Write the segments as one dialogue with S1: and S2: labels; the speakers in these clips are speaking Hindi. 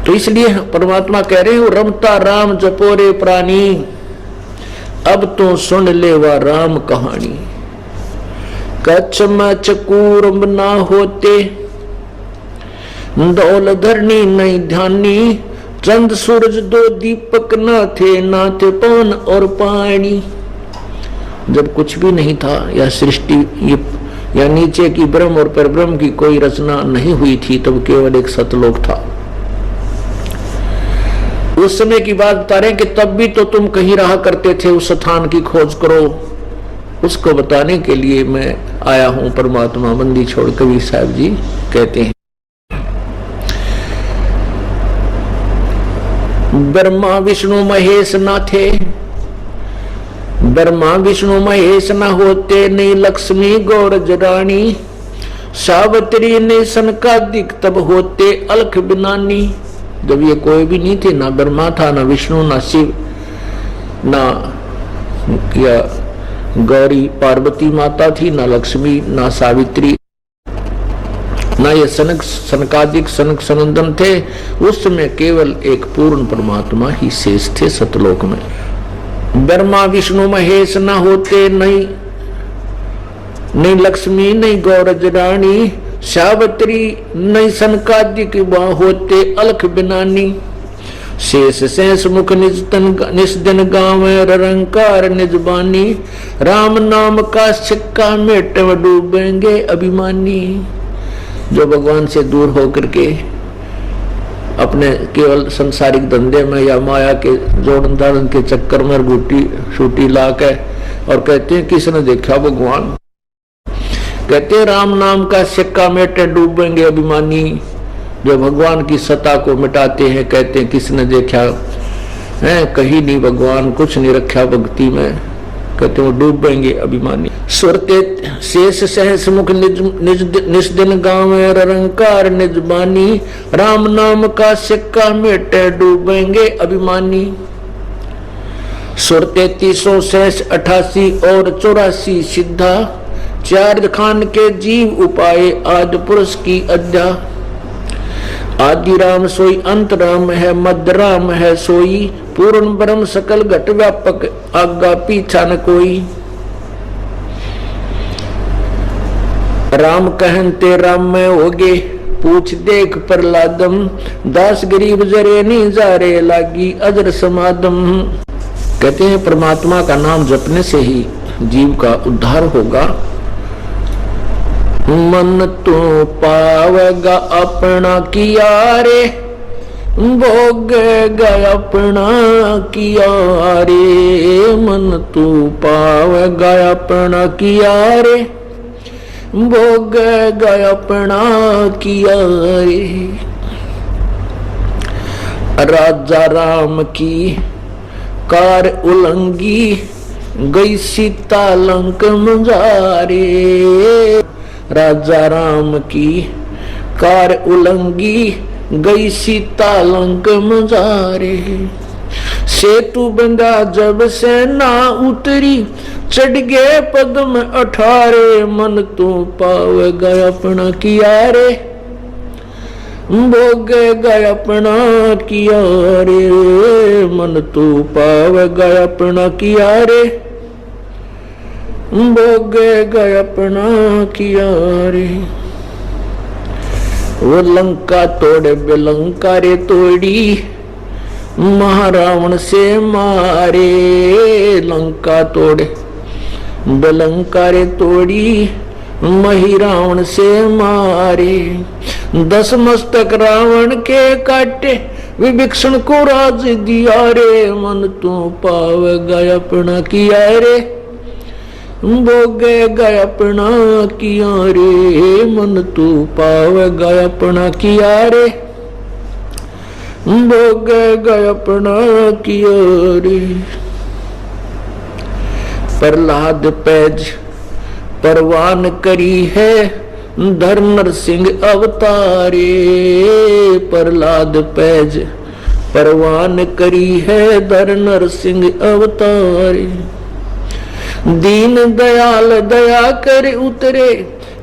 S1: तो इसलिए परमात्मा कह रहे हो रमता राम जपोरे प्राणी, अब तो सुन ले वह राम कहानी। कच्छ में चकूर ना होते, दौल धरनी नहीं ध्यानी, चंद सूरज दो दीपक ना थे पवन और पानी। जब कुछ भी नहीं था, या सृष्टि या नीचे की ब्रह्म और परब्रह्म की कोई रचना नहीं हुई थी, तब केवल एक सतलोक था। उस समय की बात बता रहे कि तब भी तो तुम कहीं रहा करते थे, उस स्थान की खोज करो। उसको बताने के लिए मैं आया हूं परमात्मा बंदी छोड़। कबीर साहब जी कहते हैं ब्रह्मा विष्णु महेश ना थे, ब्रह्मा विष्णु महेश न होते, नहीं लक्ष्मी गौरज रानी, सावित्री ने सनकादिक तब होते अलख बिनानी। जब ये कोई भी नहीं थे, ना ब्रह्मा था, ना विष्णु, ना शिव, ना या गौरी पार्वती माता थी, ना लक्ष्मी, ना सावित्री, ना ये सनकादिक सनक सनंदन थे। उस समय केवल एक पूर्ण परमात्मा ही शेष थे सतलोक में। ब्रह्मा विष्णु महेश न होते, नहीं लक्ष्मी, नहीं गौरज रानी, सावित्री नहीं सनकादिक होते अलख बिनानी। शेष शेष मुख निज दिन गावे, रंकार निज बानी, राम नाम का सिक्का मेट डूबेंगे अभिमानी। जो भगवान से दूर होकर के अपने केवल संसारिक धंधे में या माया के जोड़न धारण के चक्कर में गुटी शूटी ला के और कहते हैं किसने देखा भगवान, कहते हैं राम नाम का सिक्का मेटे डूबेंगे अभिमानी। जो भगवान की सत्ता को मिटाते हैं कहते हैं किसने देखा है, कहीं नहीं भगवान कुछ नहीं रखा भक्ति में, कहते वो डूबेंगे अभिमानी। सुरते शेष सहस मुख निज दिन गाँव रंकार निज बानी, राम नाम का सिक्का मेटे डूबेंगे अभिमानी। सुर 3300 शेष 88 और 84 सिद्धा, चार खान के जीव उपाय आज पुरुष की अध्या। आदि राम सोई अंत राम है, मध्य राम है सोई, पूर्ण ब्रह्म सकल घट व्यापक आगा पीछा न कोई। राम कहते राम में होगे, पूछ देख प्रहलादम, दास गरीब जरे नी जारे लागी अजर समादम। कहते हैं परमात्मा का नाम जपने से ही जीव का उद्धार होगा। मन तो पावेगा अपना किया रे, भोगेगा अपना किया रे। मन तो पावेगा अपना किया रे, भोगेगा अपना किया रे। राजा राम की कार उलंगी, गई सीता लंक मुजारे। राजा राम की कार उलंगी, गई सीता लंक मुजारे। सेतु बंधा जब से ना उतरी, चढ़ गए पद्म 18। मन तो पावेगा अपना किया रे, भोगेगा अपना किया रे। मन तो पावेगा अपना किया रे, भोगेगा अपना किया रे। वो लंका तोड़े बेलंका रे तोड़ी, महारावण से मारे। लंका तोड़े बेलंका रे तोड़ी, मही रावण से मारे। 10 मस्तक रावण के काटे, विभीषण को राज दिया रे। मन तो पावेगा अपना किया रे, भोगेगा अपना किया रे। मन तो पावेगा अपना किया रे, भोगेगा अपना किया रे। प्रहलाद पैज परवान करी है, धर नरसिंह अवतारे। प्रहलाद पैज परवान करी है, धर नरसिंह अवतारे। दीन दयाल दया कर उतरे,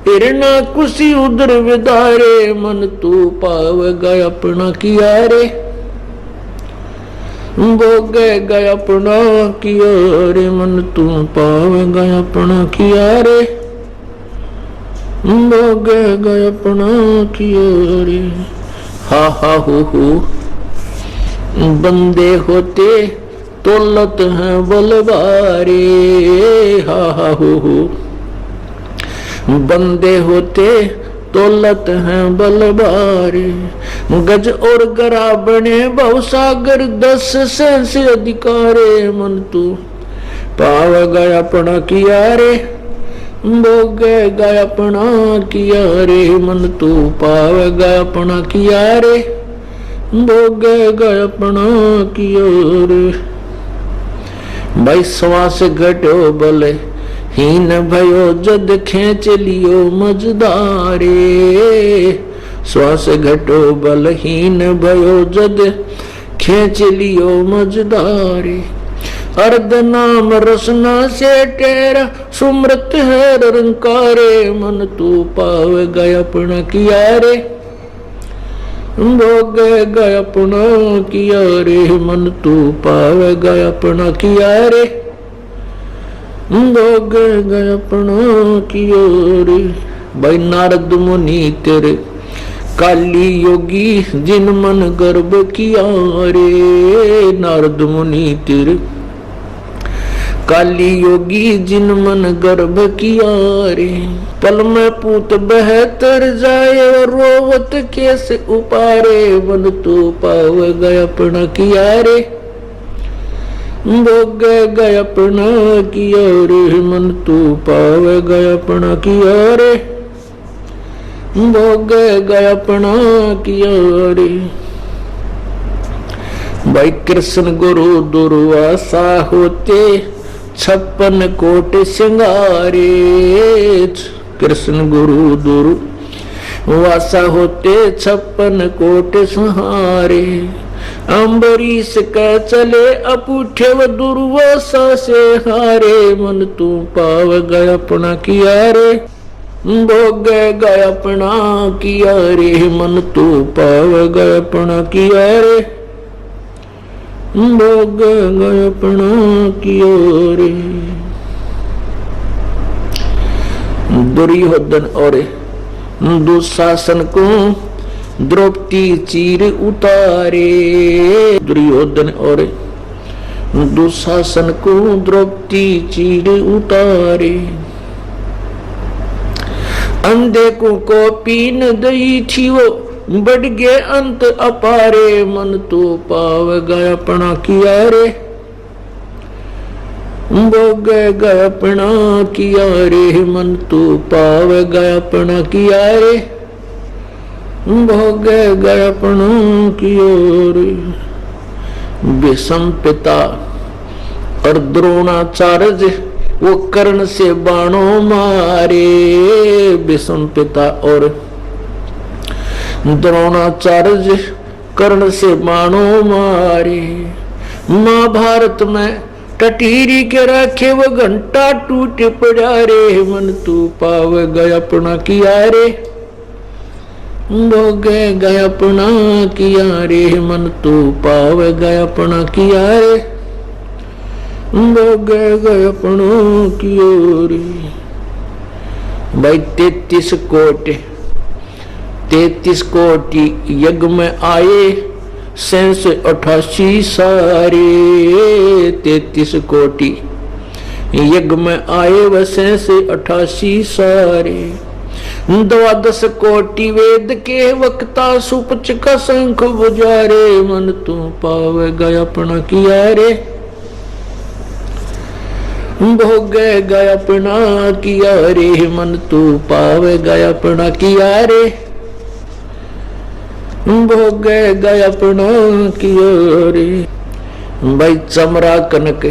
S1: इरना कुसी उधर विदारे मन तू पावेगा अपना किया रे भोगेगा अपना किया रे मन तू पावेगा अपना किया रे भोगेगा अपना किया रे। हा हा हो बंदे होते तोलत हैं बलवारे हा हा हो बंदे होते तोलत हैं बलवारे गज और गरा बने बहुसागर 10 सहस अधिकारे मन तू पावेगा अपना किया रे भोगेगा अपना किया रे मन तू पावेगा अपना किया रे भोगेगा अपना किया रे। भाई श्वास घटो बले हीन भयो जद खेच लियो मजदारे श्वास घटो बल हीन भयो जद खेच लियो मजदारे अर्ध नाम रसना से तेरा सुमृत है रंकारे मन तू पावेगा अपना किया रे भोगेगा अपना किया रे मन तू पावेगा अपना किया रे भोगेगा अपना किया रे। भाई नारद मुनि तेरे काली योगी जिन मन गर्भ किया रे नारद मुनि तेरे काली योगी जिन मन गर्भ किया रे पल में पूत बहतर जाए और रोवत कैसे उपारे मन तू पावेगा अपना किया रे भोगेगा अपना किया रे मन तू पावेगा अपना किया रे भोगेगा अपना किया रे। भाई कृष्ण गुरु दुर्वासा होते 56 कोट सिंगारे कृष्ण गुरु दुर्वासा होते 56 कोट सहारे अम्बरीश का चले अपूठे व दुर्वासा से हारे मन तू पावेगा अपना किया रे भोगेगा अपना किया रे मन तू पावेगा अपना किया रे भोगेगा अपना किया रे। दुर्योधन और दुशासन को द्रौपदी चीर उतारे दुर्योधन और दुशासन को द्रौपदी चीर उतारे अंधे को पीन दई थी वो बढ़ गए अंत अपारे मन तू पावेगा अपना किया रे भोगेगा अपना किया रे मन तू पावेगा अपना किया रे भोगेगा अपना किया रे। विषम पिता और द्रोणाचार्य वो कर्ण से बाणों मारे विषम पिता और द्रोणाचार्य कर्ण से बाणों मारे महाभारत में टटीरी के रखे वो घंटा टूट पड़ा रे मन तू पावेगा अपना किया रे भोगेगा अपना किया रे मन तू पावेगा अपना किया रे भोगेगा अपना किया रे। भाई 33 कोटि यज्ञ में आए 88 सारे 33 कोटि यज्ञ में आए व 88 सारे 12 कोटि वेद के वक्ता सुपच का शंख बुझारे मन तू पावेगा अपना किया रे भोगेगा अपना किया रे मन तू पावेगा अपना किया रे भोगेगा अपना किया रे। भाई चमरा कनक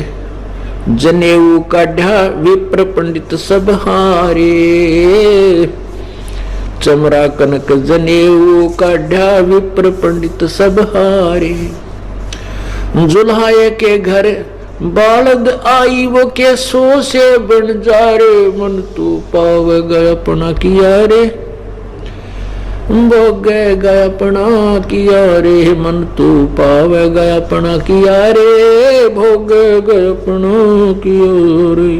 S1: जनेऊ काढ़ा विप्र पंडित सब हारे चमरा कनक जनेऊ काढ़ा विप्र पंडित सब हारे जुल्हाए के घर बालद आई वो के सो से बन जा रे, मन तू पावेगा अपना किया रे, भोगेगा अपना किया रे, मन तू पावेगा अपना किया रे, भोगेगा अपना किया रे।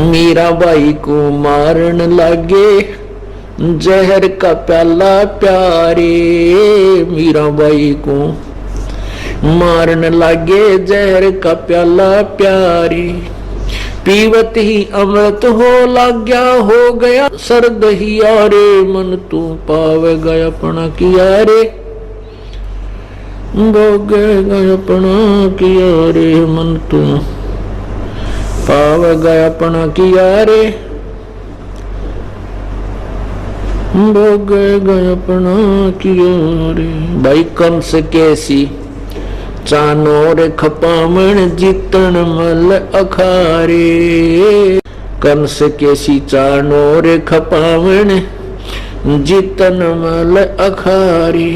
S1: मीराबाई को मारन लागे जहर का प्याला प्यारे, मीराबाई को मारन लागे जहर का प्याला प्यारे, पीवत ही अमृत हो लाग्या, हो गया सर्द हिया रे, मन तू पावेगा अपना किया रे, भोगेगा अपना किया रे, मन तू पावेगा अपना किया रे, भोगेगा अपना किया रे। भाई कंस कैसी चानोर खपामण जीतन मल अखारे, कंस कैसी चानोर खपामण जीतन मल अखारे,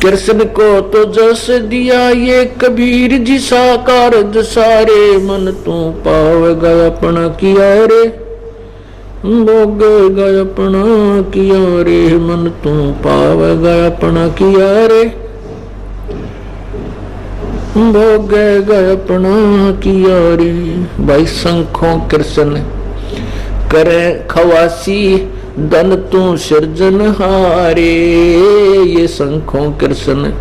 S1: कृष्ण को तो जस दिया ये कबीर जी साकार दसारे, मन तू पावेगा अपना किया रे, भोगेगा अपना किया रे, मन तू पावेगा अपना किया रे, भोगेगा अपना किया रे। भाई शंखों कृष्ण करे खवासी, धन तू सृजन हारे, ये शंखों कृष्ण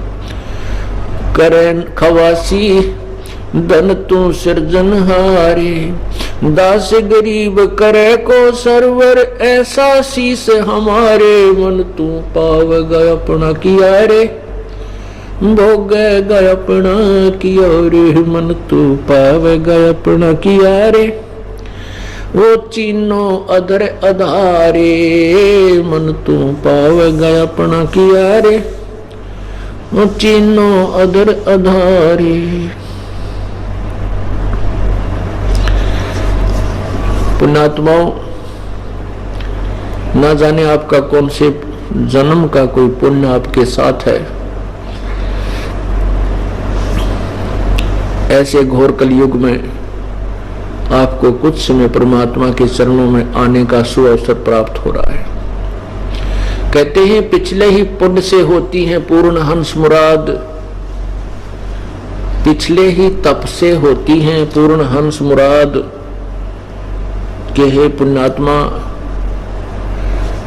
S1: करे खवासी, धन तू सृजन हारे, दास गरीब करे को सरवर, ऐसा शीस हमारे, मन तू पावेगा अपना किया रे, भोगेगा अपना किया रे, मन तू पावेगा अपना किया रे, वो चीनो अधर अधारे, मन तू पावेगा अपना किया रे, वो चीनो अधर अधारे। पुण्यात्माओं, ना जाने आपका कौन से जन्म का कोई पुण्य आपके साथ है, ऐसे घोर कलयुग में आपको कुछ समय परमात्मा के चरणों में आने का सुअवसर प्राप्त हो रहा है। कहते हैं पिछले ही पुण्य से होती है पूर्ण हंस मुराद, पिछले ही तप से होती है पूर्ण हंस मुराद, कि हे पुण्यात्मा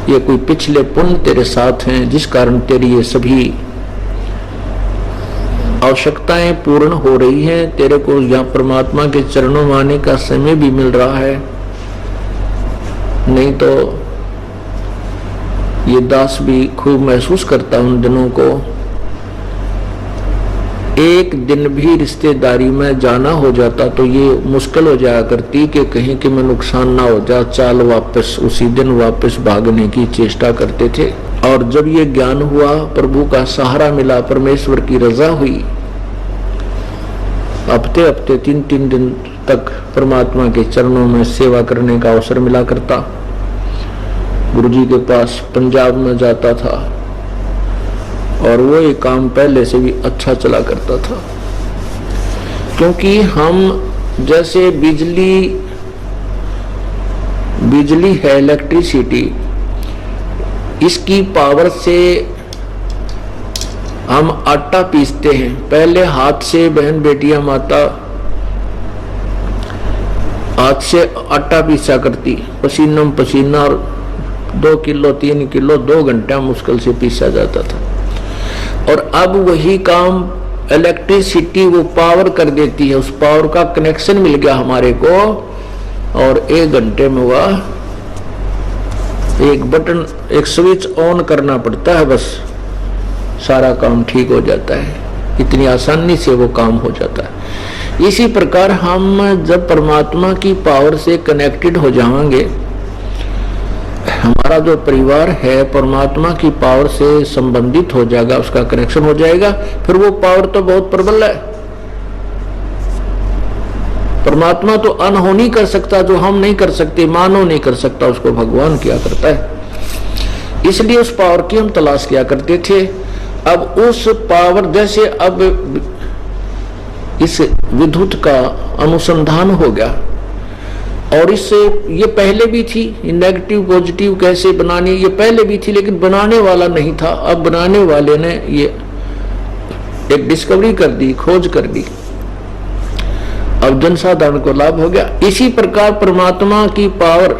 S1: ये कोई पिछले पुण्य तेरे साथ हैं जिस कारण तेरी ये सभी आवश्यकताएं पूर्ण हो रही हैं, तेरे को यहाँ परमात्मा के चरणों में आने का समय भी मिल रहा है, नहीं तो ये दास भी खूब महसूस करता उन दिनों को। एक दिन भी रिश्तेदारी में जाना हो जाता तो ये मुश्किल हो जाया करती कि कहीं कि मैं नुकसान ना हो जाए, चाल वापस उसी दिन वापस भागने की चेष्टा करते थे। और जब ये ज्ञान हुआ, प्रभु का सहारा मिला, परमेश्वर की रजा हुई, हफ्ते हफ्ते 3-3 दिन तक परमात्मा के चरणों में सेवा करने का अवसर मिला करता। गुरुजी के पास पंजाब में जाता था और वो ये काम पहले से भी अच्छा चला करता था, क्योंकि हम जैसे बिजली है, इलेक्ट्रिसिटी, इसकी पावर से हम आटा पीसते हैं। पहले हाथ से बहन बेटियां माता हाथ से आटा पीसा करती, पसीना पसीना, और 2 किलो 3 किलो 2 घंटा मुश्किल से पीसा जाता था। और अब वही काम इलेक्ट्रिसिटी वो पावर कर देती है, उस पावर का कनेक्शन मिल गया हमारे को, और 1 घंटे में हुआ, एक बटन, एक स्विच ऑन करना पड़ता है, बस सारा काम ठीक हो जाता है। इतनी आसानी से वो काम हो जाता है। इसी प्रकार हम जब परमात्मा की पावर से कनेक्टेड हो जाएंगे, हमारा जो परिवार है परमात्मा की पावर से संबंधित हो जाएगा, उसका कनेक्शन हो जाएगा, फिर वो पावर तो बहुत प्रबल है। परमात्मा तो अनहोनी कर सकता, जो हम नहीं कर सकते, मानव नहीं कर सकता, उसको भगवान किया करता है। इसलिए उस पावर की हम तलाश किया करते थे। अब उस पावर, जैसे अब इस विद्युत का अनुसंधान हो गया, और इससे ये पहले भी थी, नेगेटिव पॉजिटिव कैसे बनानी, ये पहले भी थी, लेकिन बनाने वाला नहीं था। अब बनाने वाले ने ये एक डिस्कवरी कर दी, खोज कर दी, अब जनसाधारण को लाभ हो गया। इसी प्रकार परमात्मा की पावर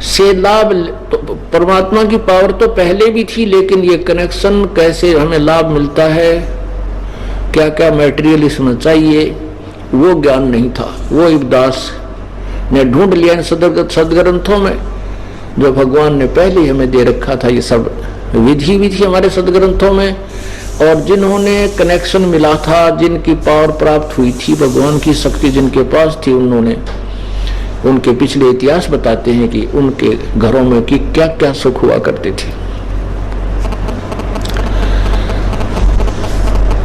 S1: से लाभ, तो परमात्मा की पावर तो पहले भी थी, लेकिन ये कनेक्शन कैसे हमें लाभ मिलता है, क्या क्या मटेरियल इसमें चाहिए, वो ज्ञान नहीं था। वो इब्दास ने ढूंढ लिया इन सदग्रंथों में, जो भगवान ने पहले हमें दे रखा था। ये सब विधि भी थी हमारे सदग्रंथों में, और जिन्होंने कनेक्शन मिला था, जिनकी पावर प्राप्त हुई थी, भगवान की शक्ति जिनके पास थी, उन्होंने, उनके पिछले इतिहास बताते हैं कि उनके घरों में कि क्या क्या सुख हुआ करते थे।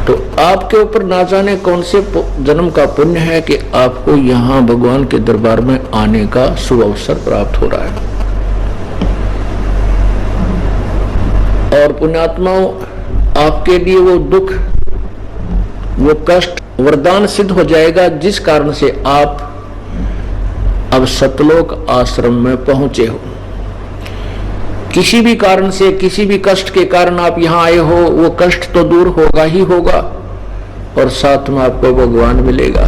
S1: तो आपके ऊपर ना जाने कौन से जन्म का पुण्य है कि आपको यहाँ भगवान के दरबार में आने का शुभ अवसर प्राप्त हो रहा है। और पुण्यात्माओं, आपके लिए वो दुख, वो कष्ट वरदान सिद्ध हो जाएगा, जिस कारण से आप अब सतलोक आश्रम में पहुंचे हो। किसी भी कारण से, किसी भी कष्ट के कारण आप यहाँ आए हो, वो कष्ट तो दूर होगा ही होगा, और साथ में आपको भगवान मिलेगा।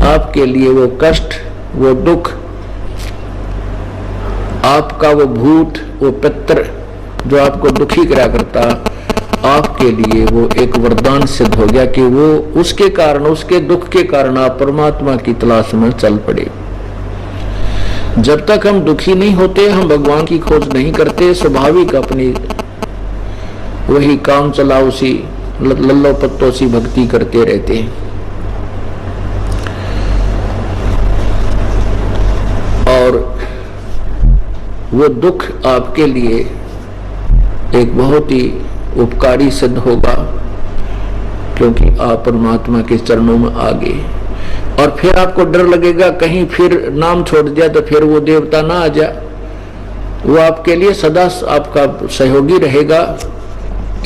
S1: आपके लिए वो कष्ट, वो दुख, आपका वो भूत, वो पितर जो आपको दुखी करा करता, आपके लिए वो एक वरदान सिद्ध हो गया कि वो उसके कारण, उसके दुख के कारण आप परमात्मा की तलाश में चल पड़े। जब तक हम दुखी नहीं होते, हम भगवान की खोज नहीं करते, स्वाभाविक अपनी वही काम चलाओ सी, लल्लो पत्तों सी भक्ति करते रहते हैं। और वो दुख आपके लिए एक बहुत ही उपकारी सिद्ध होगा, क्योंकि आप परमात्मा के चरणों में आ गए। और फिर आपको डर लगेगा कहीं फिर नाम छोड़ दिया तो फिर वो देवता ना आ जाए। वो आपके लिए सदा आपका सहयोगी रहेगा।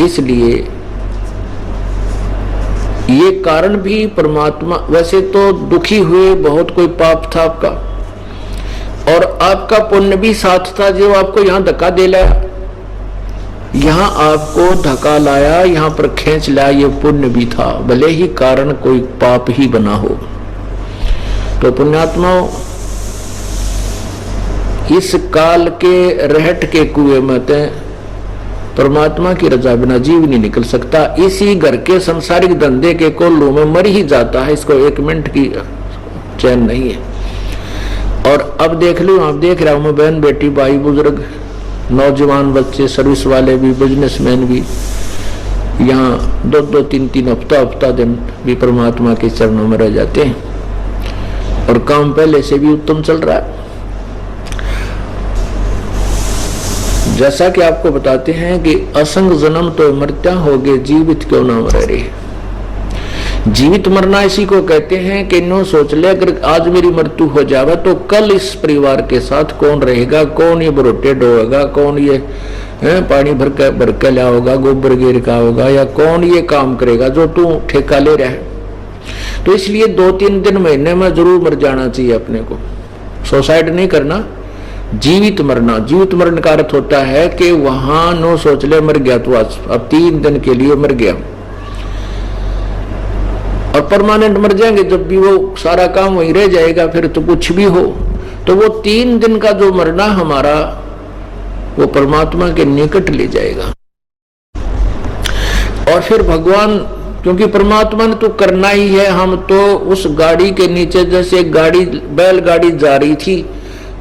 S1: इसलिए ये कारण भी परमात्मा, वैसे तो दुखी हुए, बहुत कोई पाप था आपका, और आपका पुण्य भी साथ था जो आपको यहाँ धक्का दे लाया, यहाँ आपको धक्का लाया, यहाँ पर खींच लाया, ये पुण्य भी था, भले ही कारण कोई पाप ही बना हो। तो पुण्यात्माओं, इस काल के रहट के कुएं में परमात्मा की रजा बिना जीव नहीं निकल सकता। इसी घर के संसारिक धंधे के कोल्लू में मर ही जाता है, इसको एक मिनट की चैन नहीं है। और अब देख लो, आप देख रहा हूं मैं, बहन बेटी, भाई बुजुर्ग, नौजवान बच्चे, सर्विस वाले भी, बिजनेसमैन भी, यहाँ 2-2, 3-3 हफ्ता दिन भी परमात्मा के चरणों में रह जाते हैं, और काम पहले से भी उत्तम चल रहा है। जैसा कि आपको बताते हैं कि असंग जन्म तो मरत्या होगे, जीवित क्यों ना मर रहे। जीवित मरना इसी को कहते हैं कि नो सोच ले, अगर आज मेरी मृत्यु हो जाए तो कल इस परिवार के साथ कौन रहेगा, कौन ये बरोटे ढोएगा, कौन ये पानी भर के लिया होगा, गोबर गिर का होगा, या कौन ये काम करेगा जो तू ठेका ले रहा है। तो इसलिए 2-3 दिन महीने में जरूर मर जाना चाहिए अपने को, सुसाइड नहीं करना। जीवित मरना, जीवित मरण का अर्थ होता है कि वहां नो सोच ले मर गया तो आज, अब 3 दिन के लिए मर गया, और परमानेंट मर जाएंगे, जब भी वो सारा काम वहीं रह जाएगा, फिर तो कुछ भी हो। तो वो 3 दिन का जो मरना हमारा, वो परमात्मा के निकट ले जाएगा। और फिर भगवान, क्योंकि परमात्मा ने तो करना ही है, हम तो उस गाड़ी के नीचे, जैसे गाड़ी, बैलगाड़ी जा रही थी,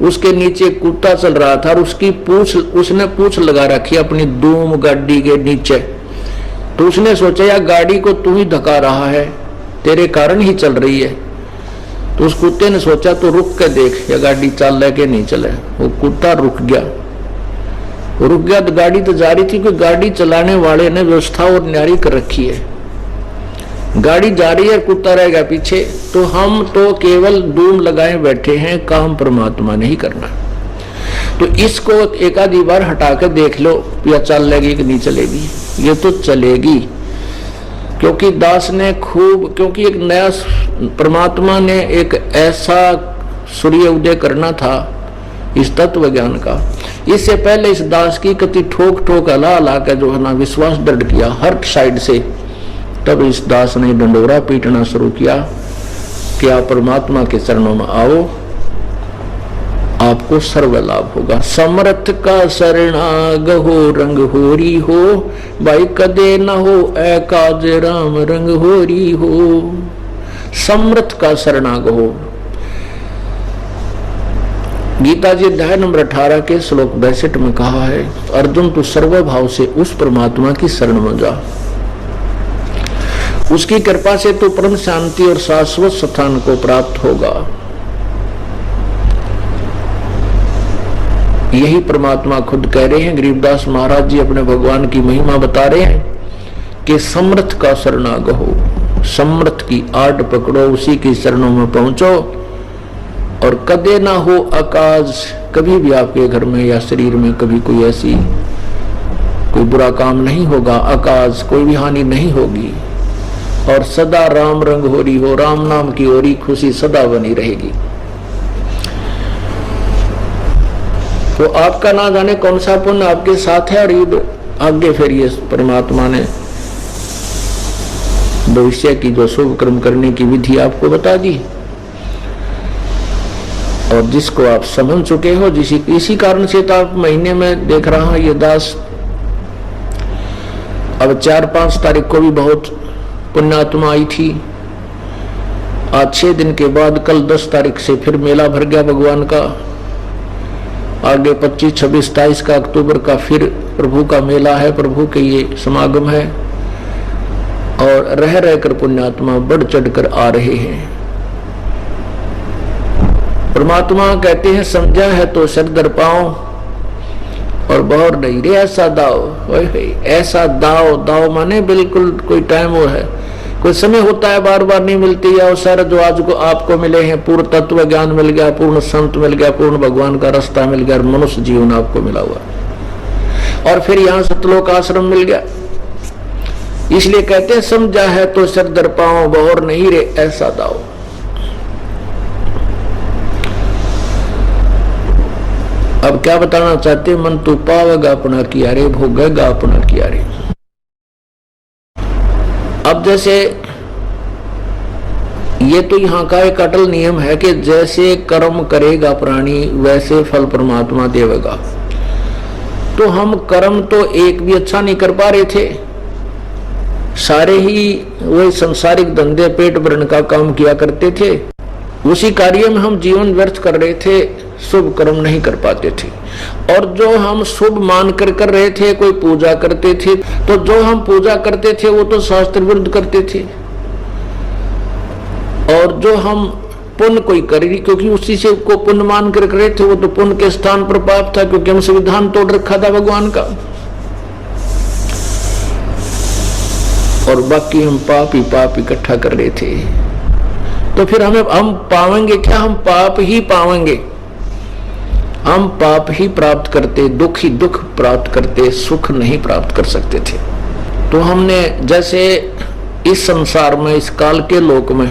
S1: उसके नीचे कुत्ता चल रहा था, और उसकी पूंछ, उसने पूंछ लगा रखी अपनी धूम गाड़ी के नीचे। तो उसने सोचा यार गाड़ी को तू ही धक्का रहा है, तेरे कारण ही चल रही है। तो उस कुत्ते ने सोचा तो रुक के देख, या गाड़ी चल रहा है कि नहीं चल रहा है। वो कुत्ता रुक गया तो गाड़ी तो जा रही थी, क्योंकि गाड़ी चलाने वाले ने व्यवस्था और न्यारी कर रखी है। गाड़ी जा रही है, कुत्ता रहेगा पीछे, तो हम तो केवल धूम लगाए बैठे हैं, काम परमात्मा नहीं करना। तो इसको एक आधी बार हटा के देख लो या चलेगी कि नहीं चलेगी। ये तो चलेगी, क्योंकि दास ने खूब, क्योंकि एक नया परमात्मा ने एक ऐसा सूर्य उदय करना था इस तत्व ज्ञान का। इससे पहले इस दास की कति ठोक ठोक हला हला के जो है ना विश्वास दृढ़ किया हर साइड से। तब इस दास ने डंडोरा पीटना शुरू किया कि आप परमात्मा के चरणों में आओ, आपको सर्व लाभ होगा। समर्थ का शरणाग हो रंग होरी हो, भाई कदे न हो एकाज राम रंग होरी हो। समर्थ का शरणाग हो। गीता जी अध्याय नंबर 18 के श्लोक 62 में कहा है, अर्जुन तू सर्वभाव से उस परमात्मा की शरण में जा, उसकी कृपा से तू परम शांति और शाश्वत स्थान को प्राप्त होगा। यही परमात्मा खुद कह रहे हैं। गरीबदास महाराज जी अपने भगवान की महिमा बता रहे हैं कि समर्थ का शरणागत हो, समर्थ की आड़ पकड़ो, उसी की शरणों में पहुंचो। और कदे ना हो अकाज, कभी भी आपके घर में या शरीर में कभी कोई ऐसी कोई बुरा काम नहीं होगा, अकाज कोई भी हानि नहीं होगी। और सदा राम रंग होरी हो, राम नाम की ओरी खुशी सदा बनी रहेगी। तो आपका ना जाने कौन सा पुण्य आपके साथ है, और ये आगे फिर ये परमात्मा ने भविष्य की जो शुभ कर्म करने की विधि आपको बता दी, और जिसको आप समझ चुके हो। इसी कारण से तो आप महीने में देख रहा हूं ये दास अब 4-5 तारीख को भी बहुत पुण्यात्मा आई थी। आज 6 दिन के बाद कल 10 तारीख से फिर मेला भर गया भगवान का। आगे 25, 26, 27 का अक्टूबर का फिर प्रभु का मेला है, प्रभु के ये समागम है। और रह रहकर पुण्यात्मा बढ़ चढ़कर आ रहे हैं। परमात्मा कहते हैं समझा है तो सर दर पाओ और बहुर नहीं रे ऐसा दाव। ऐसा दाव, दाव माने बिल्कुल कोई टाइम वो है, कोई समय होता है, बार बार नहीं मिलती है अवसर। जो आज को आपको मिले हैं, पूर्ण तत्व ज्ञान मिल गया, पूर्ण संत मिल गया, पूर्ण भगवान का रास्ता मिल गया, मनुष्य जीवन आपको मिला हुआ, और फिर यहाँ सतलोक आश्रम मिल गया। इसलिए कहते हैं समझा है तो सर दर पाओ, बहुर नहीं रे ऐसा दाव। अब क्या बताना चाहते, मन तू पावेगा अपना किया रे, भोगेगा अपना किया रे। अब जैसे ये तो यहाँ का एक अटल नियम है कि जैसे कर्म करेगा प्राणी वैसे फल परमात्मा देवेगा। तो हम कर्म तो एक भी अच्छा नहीं कर पा रहे थे, सारे ही वही संसारिक धंधे पेट भरने का काम किया करते थे, उसी कार्य में हम जीवन व्यर्थ कर रहे थे, शुभ कर्म नहीं कर पाते थे। और जो हम शुभ मान कर रहे थे, कोई पूजा करते थे, तो जो हम पूजा करते थे वो तो शास्त्र विरुद्ध करते थे। और जो हम पुण्य कोई करेगी, क्योंकि उसी से को पुण्य मान कर रहे थे, वो तो पुण्य के स्थान पर पाप था, क्योंकि हम संविधान तोड़ रखा था भगवान का। और बाकी हम पाप ही पाप इकट्ठा कर रहे थे। तो फिर हम पावेंगे क्या? हम पाप ही पावेंगे। हम पाप ही प्राप्त करते, दुख ही दुख प्राप्त करते, सुख नहीं प्राप्त कर सकते थे। तो हमने जैसे इस संसार में, इस काल के लोक में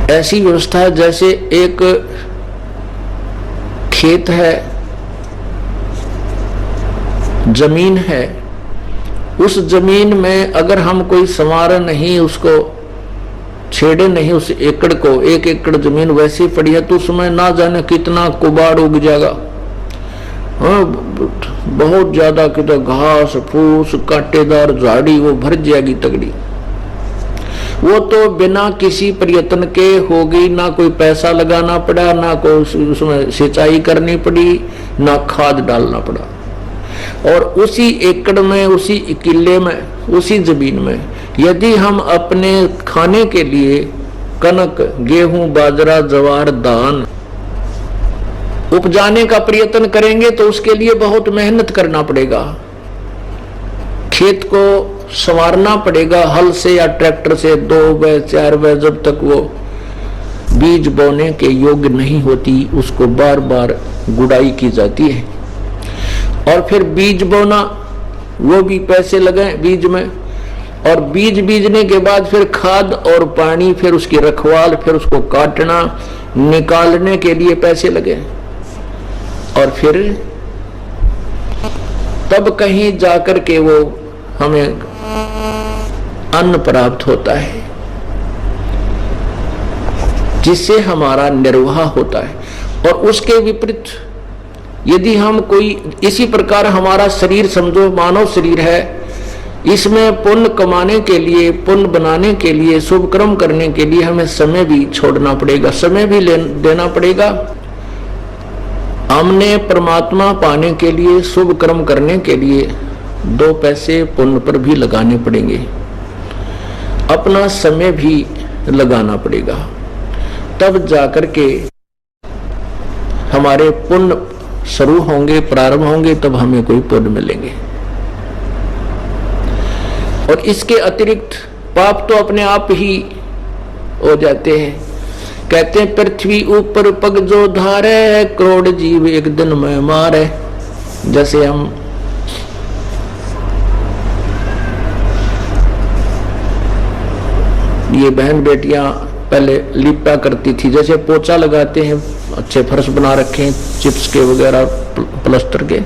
S1: ऐसी व्यवस्था है जैसे एक खेत है, जमीन है, उस जमीन में अगर हम कोई संवार नहीं, उसको छेड़े नहीं, उस एकड़ को, 1 एकड़ जमीन वैसी पड़ी है तो उसमें ना जाने कितना कुबाड़ उग जाएगा। हाँ, बहुत ज्यादा कितना घास फूस कांटेदार झाड़ी वो भर जाएगी तगड़ी। वो तो बिना किसी प्रयत्न के होगी, ना कोई पैसा लगाना पड़ा, ना कोई उसमें सिंचाई करनी पड़ी, ना खाद डालना पड़ा। और उसी एकड़ में, उसी किले में, उसी जमीन में यदि हम अपने खाने के लिए कनक, गेहूं, बाजरा, जवार, धान उपजाने का प्रयत्न करेंगे तो उसके लिए बहुत मेहनत करना पड़ेगा। खेत को संवारना पड़ेगा हल से या ट्रैक्टर से, 2 व 4 व जब तक वो बीज बोने के योग्य नहीं होती, उसको बार बार गुड़ाई की जाती है। और फिर बीज बोना, वो भी पैसे लगे बीज में, और बीज बीजने के बाद फिर खाद और पानी, फिर उसकी रखवाल, फिर उसको काटना, निकालने के लिए पैसे लगे, और फिर तब कहीं जाकर के वो हमें अन्न प्राप्त होता है, जिससे हमारा निर्वाह होता है। और उसके विपरीत यदि हम कोई, इसी प्रकार हमारा शरीर समझो मानव शरीर है, इसमें पुण्य कमाने के लिए, पुण्य बनाने के लिए, शुभ कर्म करने के लिए हमें समय भी छोड़ना पड़ेगा, समय भी देना पड़ेगा। हमने परमात्मा पाने के लिए, शुभ कर्म करने के लिए 2 पैसे पुण्य पर भी लगाने पड़ेंगे, अपना समय भी लगाना पड़ेगा, तब जाकर के हमारे पुण्य शुरू होंगे, प्रारंभ होंगे, तब हमें कोई पुण्य मिलेंगे। और इसके अतिरिक्त पाप तो अपने आप ही हो जाते हैं। कहते हैं पृथ्वी ऊपर पग जो धारे, करोड़ जीव एक दिन में मारे। जैसे हम ये बहन बेटियां पहले लिपटा करती थी, जैसे पोछा लगाते हैं, अच्छे फर्श बना रखे हैं चिप्स के वगैरह प्लास्टर के,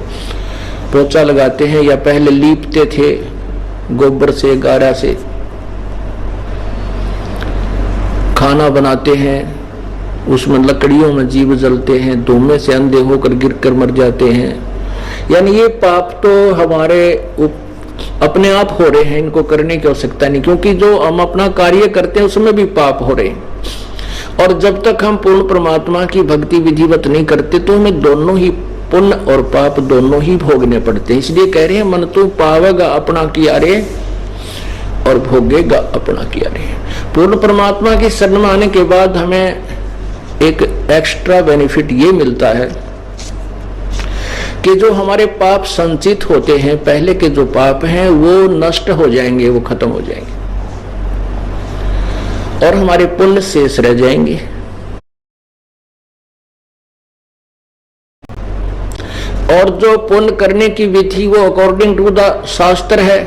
S1: पोछा लगाते हैं, या पहले लीपते थे गोबर से, गारा से, खाना बनाते हैं, उसमें लकड़ियों में जीव जलते हैं, धुएं से अंधे होकर गिरकर मर जाते हैं। यानी ये पाप तो हमारे अपने आप हो रहे हैं, इनको करने की आवश्यकता नहीं, क्योंकि जो हम अपना कार्य करते हैं उसमें भी पाप हो रहे हैं। और जब तक हम पूर्ण परमात्मा की भक्ति विधिवत नहीं करते तो हमें दोनों ही पुण्य और पाप दोनों ही भोगने पड़ते हैं। इसलिए कह रहे हैं मन तो पावेगा अपना किया रे और भोगेगा अपना किया रे। पूर्ण परमात्मा की शरण में आने के बाद हमें एक एक्स्ट्रा बेनिफिट ये मिलता है कि जो हमारे पाप संचित होते हैं, पहले के जो पाप हैं वो नष्ट हो जाएंगे, वो खत्म हो जाएंगे, और हमारे पुण्य शेष रह जाएंगे। और जो पुण्य करने की विधि वो अकॉर्डिंग टू द शास्त्र है,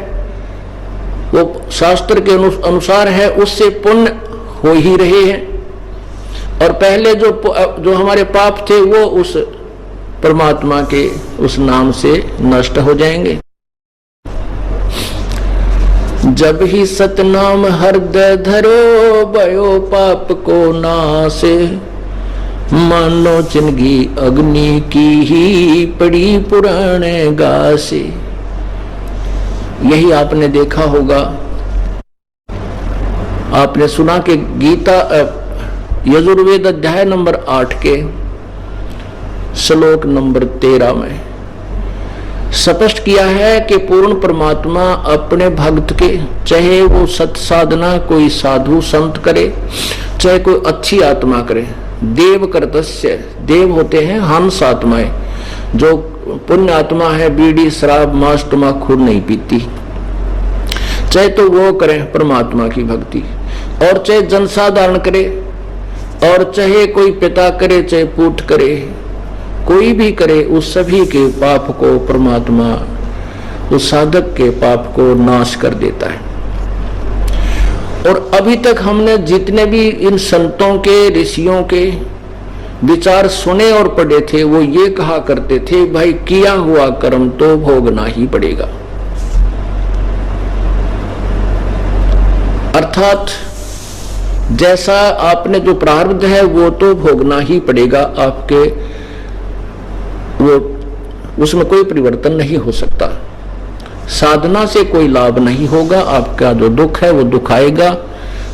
S1: वो शास्त्र के अनुसार है, उससे पुण्य हो ही रहे हैं। और पहले जो हमारे पाप थे वो उस परमात्मा के उस नाम से नष्ट हो जाएंगे। जब ही सतनाम हृदय धरो, भयो पाप को नासे, मानो जिंदगी अग्नि की ही पड़ी पुराने गासे। यही आपने देखा होगा, आपने सुना कि गीता यजुर्वेद अध्याय नंबर 8 के श्लोक नंबर 13 में स्पष्ट किया है कि पूर्ण परमात्मा अपने भक्त के, चाहे वो सत साधना कोई साधु संत करे, चाहे कोई अच्छी आत्मा करे, देव कर्तस्य, देव होते हैं हंस आत्माएं, जो पुण्य आत्मा है बीड़ी शराब मांस तम्बाकू नहीं पीती, चाहे तो वो करें परमात्मा की भक्ति, और चाहे जनसाधारण करे, और चाहे कोई पिता करे, चाहे पूत करे, कोई भी करे, उस सभी के पाप को परमात्मा उस साधक के पाप को नाश कर देता है। और अभी तक हमने जितने भी इन संतों के, ऋषियों के विचार सुने और पढ़े थे, वो ये कहा करते थे, भाई किया हुआ कर्म तो भोगना ही पड़ेगा। अर्थात जैसा आपने जो प्रारब्ध है वो तो भोगना ही पड़ेगा, आपके वो उसमें कोई परिवर्तन नहीं हो सकता। साधना से कोई लाभ नहीं होगा, आपका जो दुख है वो दुख आएगा,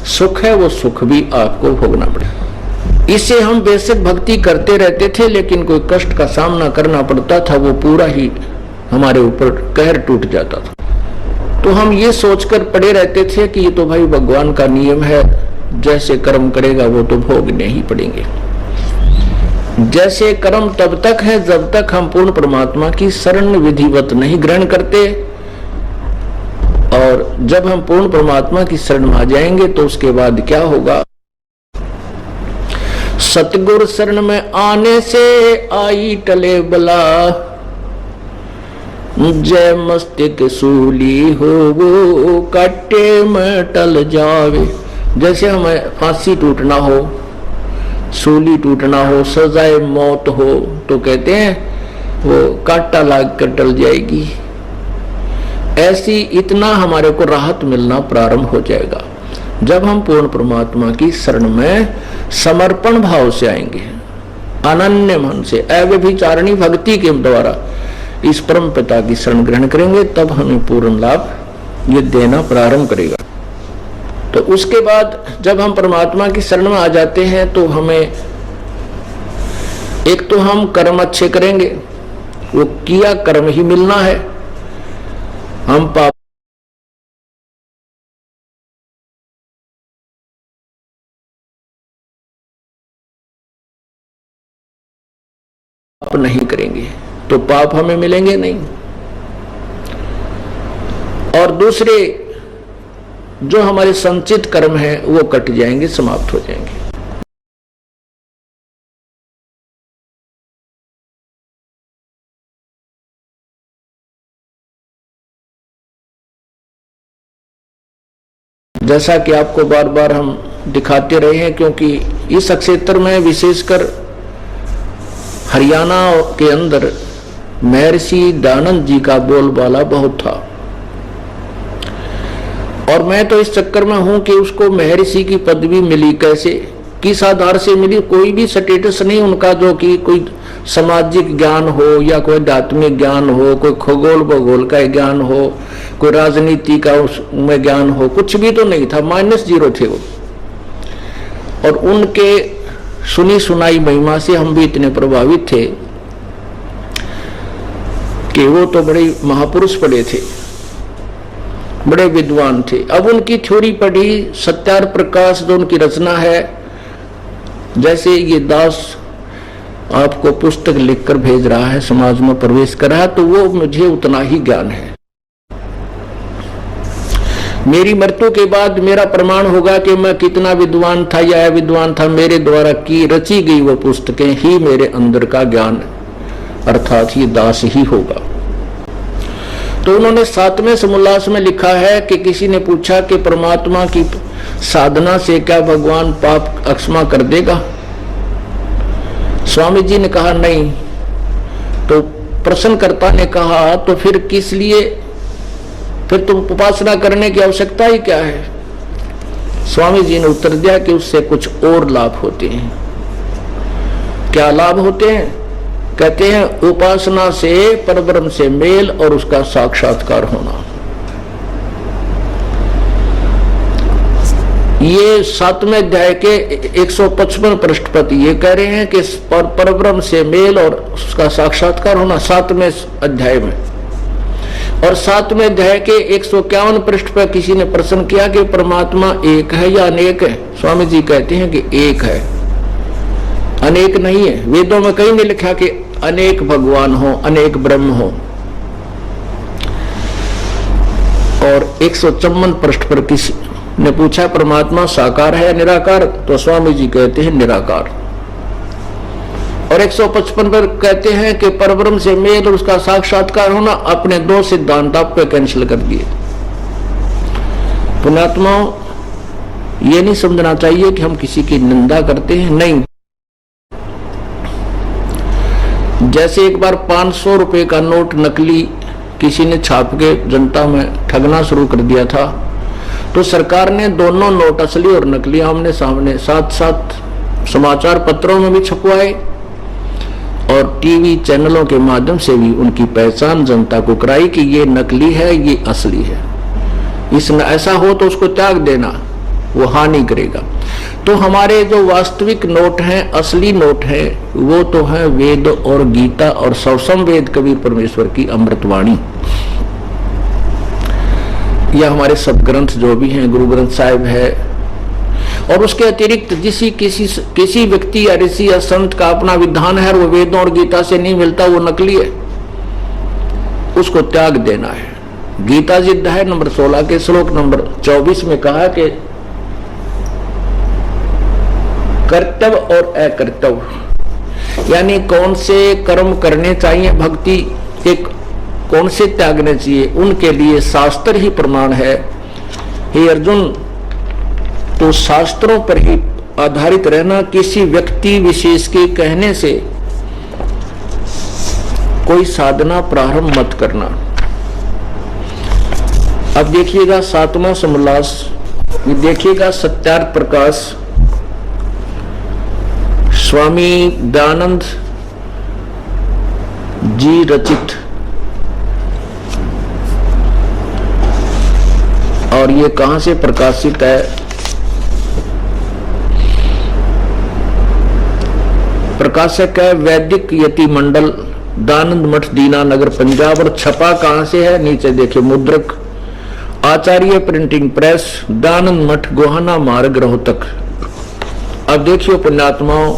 S1: सुख है वो सुख भी आपको भोगना पड़ेगा। इससे हम बेशक भक्ति करते रहते थे, लेकिन कोई कष्ट का सामना करना पड़ता था, वो पूरा ही हमारे ऊपर कहर टूट जाता था। तो हम ये सोचकर पड़े रहते थे कि ये तो भाई भगवान का नियम है, जैसे कर्म करेगा वो तो भोगने ही पड़ेंगे। जैसे कर्म तब तक है जब तक हम पूर्ण परमात्मा की शरण विधिवत नहीं ग्रहण करते, और जब हम पूर्ण परमात्मा की शरण में आ जाएंगे तो उसके बाद क्या होगा सतगुर शरण में आने से आई टले बला, जय मस्तिष्क सूली हो वो काटे में टल जावे। जैसे हमें फांसी टूटना हो, सूली टूटना हो, सजाए मौत हो, तो कहते हैं वो कांटा लाग कर टल जाएगी। ऐसी इतना हमारे को राहत मिलना प्रारंभ हो जाएगा जब हम पूर्ण परमात्मा की शरण में समर्पण भाव से आएंगे, अनन्य मन से अव्यभिचारिणी भक्ति के द्वारा इस परम पिता की शरण ग्रहण करेंगे, तब हमें पूर्ण लाभ ये देना प्रारंभ करेगा। तो उसके बाद जब हम परमात्मा की शरण में आ जाते हैं तो हमें एक तो हम कर्म अच्छे करेंगे, वो किया कर्म ही मिलना है। हम पाप नहीं करेंगे तो पाप हमें मिलेंगे नहीं। और दूसरे जो हमारे संचित कर्म हैं वो कट जाएंगे, समाप्त हो जाएंगे। जैसा कि आपको बार बार हम दिखाते रहे हैं, क्योंकि इस क्षेत्र में विशेषकर हरियाणा के अंदर महर्षि दयानंद जी का बोलबाला बहुत था। और मैं तो इस चक्कर में हूं कि उसको महर्षि की पदवी मिली कैसे, किस आधार से मिली। कोई भी स्टेटस नहीं उनका जो कि कोई सामाजिक ज्ञान हो या कोई आध्यात्मिक ज्ञान हो, कोई खगोल भूगोल का ज्ञान हो, कोई राजनीति का उसमें ज्ञान हो, कुछ भी तो नहीं था, -0 थे वो। और उनके सुनी सुनाई महिमा से हम भी इतने प्रभावित थे कि वो तो बड़े महापुरुष पढ़े थे, बड़े विद्वान थे। अब उनकी थ्योरी पढ़ी, सत्यार प्रकाश जो उनकी रचना है, जैसे ये दास आपको पुस्तक लिखकर भेज रहा है, समाज में प्रवेश कर रहा है, तो वो मुझे उतना ही ज्ञान है। मेरी मृत्यु के बाद मेरा प्रमाण होगा कि मैं कितना विद्वान था या अविद्वान था, मेरे द्वारा की रची गई वो पुस्तकें ही मेरे अंदर का ज्ञान अर्थात ये दास ही होगा। तो उन्होंने 7वें समोल्लास में लिखा है कि किसी ने पूछा कि परमात्मा की साधना से क्या भगवान पाप अक्षमा कर देगा? स्वामी जी ने कहा नहीं। तो प्रश्नकर्ता ने कहा तो फिर किस लिए, फिर तुम उपासना करने की आवश्यकता ही क्या है? स्वामी जी ने उत्तर दिया कि उससे कुछ और लाभ होते हैं। क्या लाभ होते हैं? कहते हैं उपासना से परब्रह्म से मेल और उसका साक्षात्कार होना। ये 7वें अध्याय के 155 पृष्ठ पर ये कह रहे हैं कि परब्रह्म से मेल और उसका साक्षात्कार होना 7वें अध्याय में। और 7वें अध्याय के 151 पृष्ठ पर किसी ने प्रश्न किया कि परमात्मा एक है या अनेक है? स्वामी जी कहते हैं कि एक है, अनेक नहीं है। वेदों में कहीं नहीं लिखा कि अनेक भगवान हो, अनेक ब्रह्म हो। और 154 पृष्ठ पर किसी ने पूछा परमात्मा साकार है या निराकार? तो स्वामी जी कहते हैं निराकार। और 155 पर कहते हैं कि परब्रह्म से मेल और उसका साक्षात्कार होना। अपने 2 सिद्धांत आप पे कैंसिल कर दिए। पुण्यात्माओं, ये नहीं समझना चाहिए कि हम किसी की निंदा करते हैं, नहीं। जैसे एक बार 500 रुपए का नोट नकली किसी ने छाप के जनता में ठगना शुरू कर दिया था, तो सरकार ने दोनों नोट असली और नकली आमने सामने साथ साथ समाचार पत्रों में भी छपवाए और टीवी चैनलों के माध्यम से भी उनकी पहचान जनता को कराई कि ये नकली है, ये असली है। इसमें ऐसा हो तो उसको त्याग देना, वो हानि करेगा। तो हमारे जो वास्तविक नोट हैं, असली नोट हैं, वो तो है वेद और गीता और सवसम वेद कबीर परमेश्वर की अमृतवाणी, या हमारे सब ग्रंथ जो भी हैं, गुरु ग्रंथ साहिब है। और उसके अतिरिक्त किसी व्यक्ति या ऋषि या संत का अपना विधान है, वो वेदों और गीता से नहीं मिलता, वो नकली है, उसको त्याग देना है। गीता जिद्द है नंबर 16 के श्लोक नंबर 24 में कहा कि कर्तव्य और अकर्तव्य, यानी कौन से कर्म करने चाहिए भक्ति एक, कौन से त्यागने चाहिए, उनके लिए शास्त्र ही प्रमाण है। हे अर्जुन, तो शास्त्रों पर ही आधारित रहना, किसी व्यक्ति विशेष के कहने से कोई साधना प्रारंभ मत करना। अब देखिएगा 7वां समोल्लास, ये देखिएगा सत्यार्थ प्रकाश स्वामी दयानंद जी रचित, और ये कहां से प्रकाशित है? प्रकाशक है वैदिक यति मंडल, दानंद मठ, दीनानगर, पंजाब। और छपा कहां से है? नीचे देखिए, मुद्रक आचार्य प्रिंटिंग प्रेस, दानंद मठ, गोहाना मार्ग, रोहतक। अब देखिए पुण्यात्माओं,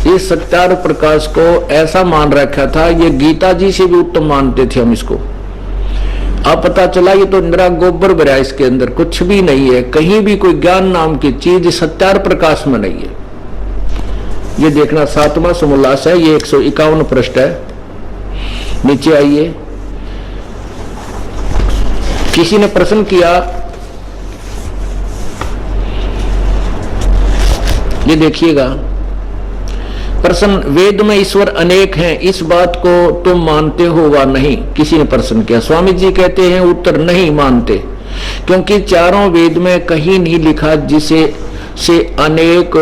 S1: इस सत्यार्थ प्रकाश को ऐसा मान रखा था, ये गीता जी से भी उत्तम मानते थे हम इसको। अब पता चला ये तो निरा गोबर भरा, इसके अंदर कुछ भी नहीं है, कहीं भी कोई ज्ञान नाम की चीज सत्यार्थ प्रकाश में नहीं है। ये देखना 7वां समोल्लास है, ये 151 पृष्ठ है। नीचे आइए, किसी ने प्रश्न किया, ये देखिएगा प्रश्न, वेद में ईश्वर अनेक हैं, इस बात को तुम मानते हो वा नहीं? किसी ने प्रश्न किया। स्वामी जी कहते हैं उत्तर, नहीं मानते, क्योंकि चारों वेद में कहीं नहीं लिखा जिसे से अनेक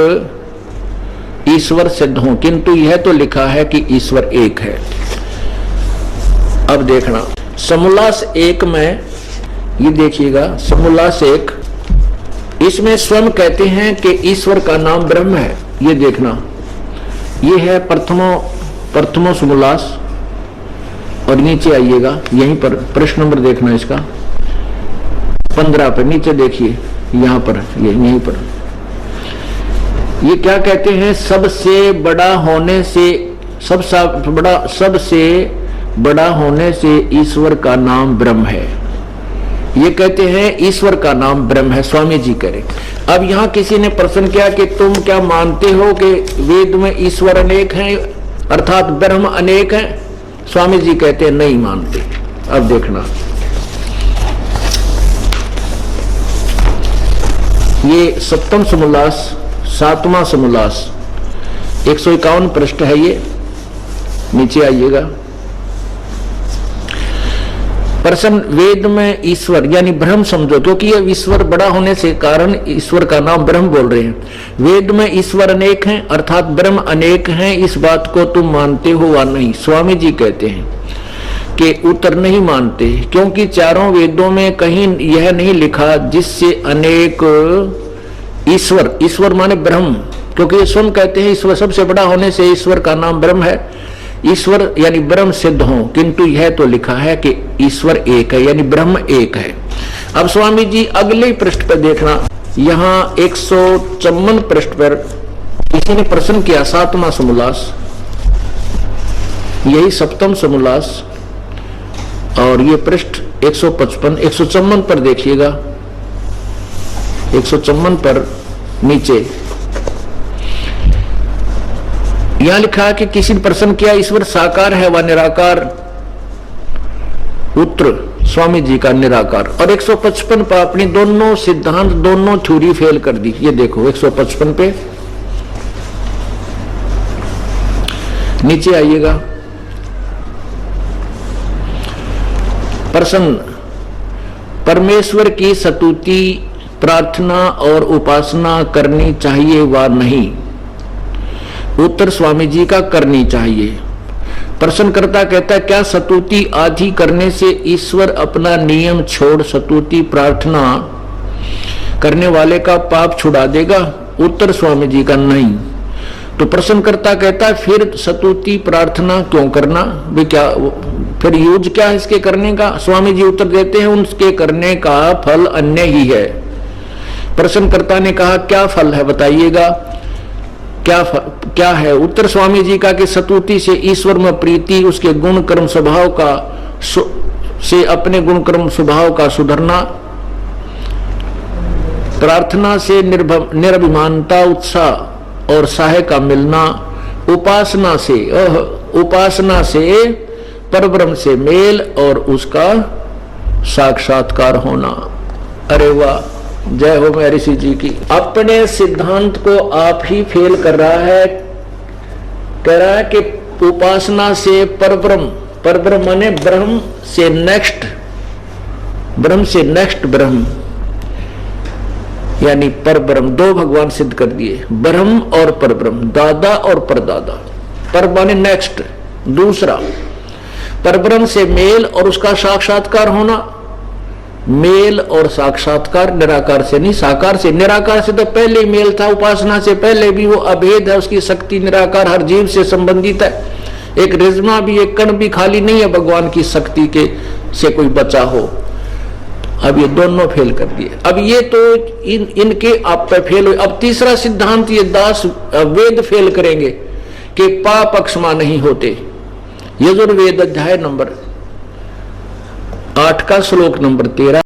S1: ईश्वर सिद्ध हों, किंतु यह तो लिखा है कि ईश्वर एक है। अब देखना समोल्लास 1 में, ये देखिएगा समोल्लास 1, इसमें स्वयं कहते हैं कि ईश्वर का नाम ब्रह्म है। ये देखना, ये है प्रथमो समोल्लास। और नीचे आइएगा, यहीं पर प्रश्न नंबर देखना इसका 15 पर, नीचे देखिए यहां पर, ये यहीं पर ये क्या कहते हैं? सबसे बड़ा होने से, सबसे बड़ा होने से ईश्वर का नाम ब्रह्म है। ये कहते हैं ईश्वर का नाम ब्रह्म है, स्वामी जी कह रहे। अब यहां किसी ने प्रश्न किया कि तुम क्या मानते हो कि वेद में ईश्वर अनेक हैं, अर्थात ब्रह्म अनेक हैं? स्वामी जी कहते हैं नहीं मानते। अब देखना, ये 7वां समोल्लास, 7वां समोल्लास, 151 पृष्ठ है ये। नीचे आइएगा, प्रश्न, वेद में ईश्वर यानी ब्रह्म समझो, क्योंकि ये ईश्वर बड़ा होने से कारण ईश्वर का नाम ब्रह्म बोल रहे हैं। वेद में ईश्वर अनेक हैं, अर्थात ब्रह्म अनेक हैं, इस बात को तुम मानते हो वा नहीं? स्वामी जी कहते हैं कि उत्तर, नहीं मानते, क्योंकि चारों वेदों में कहीं यह नहीं लिखा जिससे अनेक ईश्वर, ईश्वर माने ब्रह्म, क्योंकि स्वयं कहते हैं ईश्वर सबसे बड़ा होने से ईश्वर का नाम ब्रह्म है, ईश्वर यानी ब्रह्म सिद्ध हो, किंतु यह तो लिखा है कि ईश्वर एक है, यानी ब्रह्म एक है। अब स्वामी जी अगले पृष्ठ पर देखना, यहां 154 पृष्ठ पर किसी ने प्रश्न किया, 7वां समोल्लास, यही 7वां समोल्लास, और ये पृष्ठ 155 154 पर देखिएगा, 154 पर नीचे यहां लिखा है कि किसी ने प्रश्न किया, ईश्वर साकार है व निराकार? उत्तर, स्वामी जी का निराकार। और 155 पर अपनी दोनों सिद्धांत, दोनों थ्योरी फेल कर दी। ये देखो 155 पे नीचे आइएगा, प्रश्न, परमेश्वर की स्तुति, प्रार्थना और उपासना करनी चाहिए व नहीं? उत्तर, स्वामी जी का करनी चाहिए। प्रश्नकर्ता कहता है, क्या स्तुति आदि करने से ईश्वर अपना नियम छोड़ स्तुति प्रार्थना करने वाले का पाप छुड़ा देगा? उत्तर, स्वामी जी का नहीं। तो प्रश्नकर्ता कहता है, फिर स्तुति प्रार्थना क्यों करना? वे क्या, फिर यूज क्या है इसके करने का? स्वामी जी उत्तर देते हैं, उनके करने का फल अन्य ही है। प्रश्नकर्ता ने कहा, क्या फल है बताइएगा, क्या है? उत्तर स्वामी जी का कि स्तुति से ईश्वर में प्रीति, उसके गुण कर्म स्वभाव का से अपने गुण कर्म स्वभाव का सुधरना, प्रार्थना से निरभिमानता उत्साह और साहे का मिलना, उपासना से परब्रह्म से मेल और उसका साक्षात्कार होना। अरे वाह, जय हो महर्षि जी की। अपने सिद्धांत को आप ही फेल कर रहा है। कह रहा है कि उपासना से परब्रह्म, परब्रह्म माने ब्रह्म से नेक्स्ट, ब्रह्म से नेक्स्ट ब्रह्म, यानी परब्रह्म। दो भगवान सिद्ध कर दिए, ब्रह्म और परब्रह्म, दादा और परदादा। पर माने नेक्स्ट, दूसरा। परब्रह्म से मेल और उसका साक्षात्कार होना। मेल और साक्षात्कार निराकार से नहीं, साकार से। निराकार से तो पहले ही मेल था, उपासना से पहले भी वो अभेद है, उसकी शक्ति निराकार हर जीव से संबंधित है। एक रिज्मा भी, एक कण भी खाली नहीं है भगवान की शक्ति के से कोई बचा हो। अब ये दोनों फेल कर दिए। अब ये तो इनके आप पे फेल हुए। अब तीसरा सिद्धांत ये 10 वेद फेल करेंगे कि पाप अक्षमा नहीं होते। यजुर्वेद अध्याय नंबर 8 का श्लोक नंबर 13।